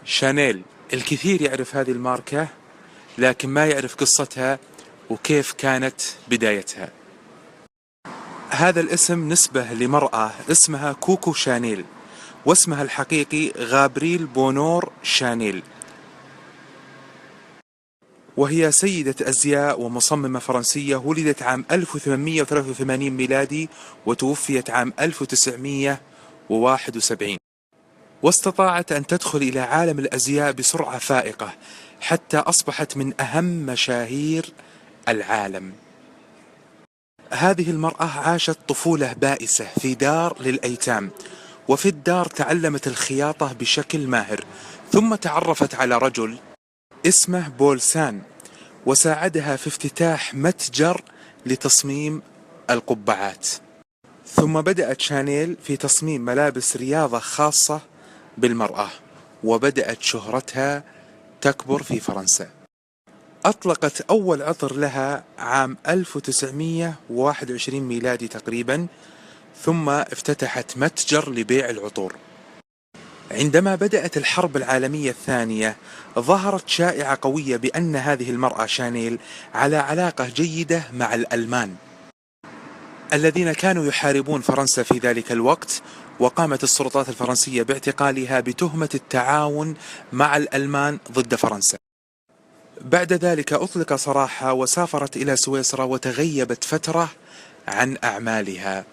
شانيل، الكثير يعرف هذه الماركة لكن ما يعرف قصتها وكيف كانت بدايتها. هذا الاسم نسبة لمرأة اسمها كوكو شانيل، واسمها الحقيقي غابريل بونور شانيل، وهي سيدة أزياء ومصممة فرنسية. ولدت عام 1883 ميلادي وتوفيت عام 1971، واستطاعت أن تدخل إلى عالم الأزياء بسرعة فائقة حتى أصبحت من أهم مشاهير العالم. هذه المرأة عاشت طفولة بائسة في دار للأيتام، وفي الدار تعلمت الخياطة بشكل ماهر، ثم تعرفت على رجل اسمه بولسان وساعدها في افتتاح متجر لتصميم القبعات. ثم بدأت شانيل في تصميم ملابس رياضة خاصة بالمرأة، وبدأت شهرتها تكبر في فرنسا. أطلقت أول عطر لها عام 1921 ميلادي تقريبا، ثم افتتحت متجر لبيع العطور. عندما بدأت الحرب العالمية الثانية ظهرت شائعة قوية بأن هذه المرأة شانيل على علاقة جيدة مع الألمان الذين كانوا يحاربون فرنسا في ذلك الوقت، وقامت السلطات الفرنسية باعتقالها بتهمة التعاون مع الألمان ضد فرنسا. بعد ذلك أطلق سراحها وسافرت إلى سويسرا وتغيبت فترة عن أعمالها.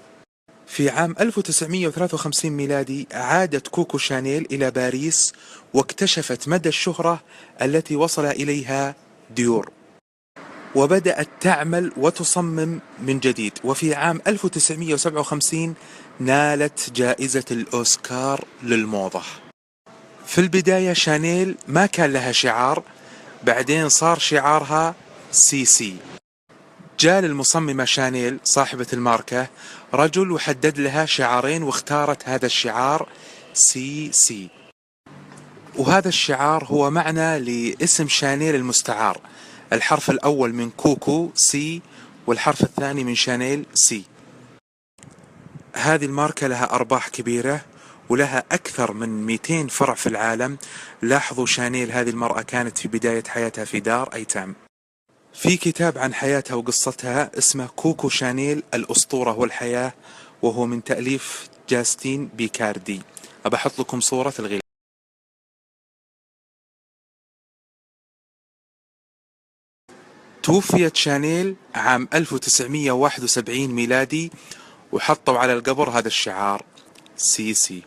في عام 1953 ميلادي عادت كوكو شانيل إلى باريس واكتشفت مدى الشهرة التي وصل إليها ديور، وبدأت تعمل وتصمم من جديد. وفي عام 1957 نالت جائزة الأوسكار للموضة. في البداية شانيل ما كان لها شعار، بعدين صار شعارها سي سي. جاء للمصممة شانيل صاحبة الماركة رجل وحدد لها شعارين واختارت هذا الشعار سي سي، وهذا الشعار هو معنى لاسم شانيل المستعار، الحرف الأول من كوكو سي والحرف الثاني من شانيل سي. هذه الماركة لها أرباح كبيرة ولها أكثر من 200 فرع في العالم. لاحظوا شانيل هذه المرأة كانت في بداية حياتها في دار أيتام. في كتاب عن حياتها وقصتها اسمه كوكو شانيل الأسطورة والحياة، وهو من تأليف جاستين بيكاردي. أبحط لكم صورة في الغلاف. توفيت شانيل عام 1971 ميلادي، وحطوا على القبر هذا الشعار سي سي.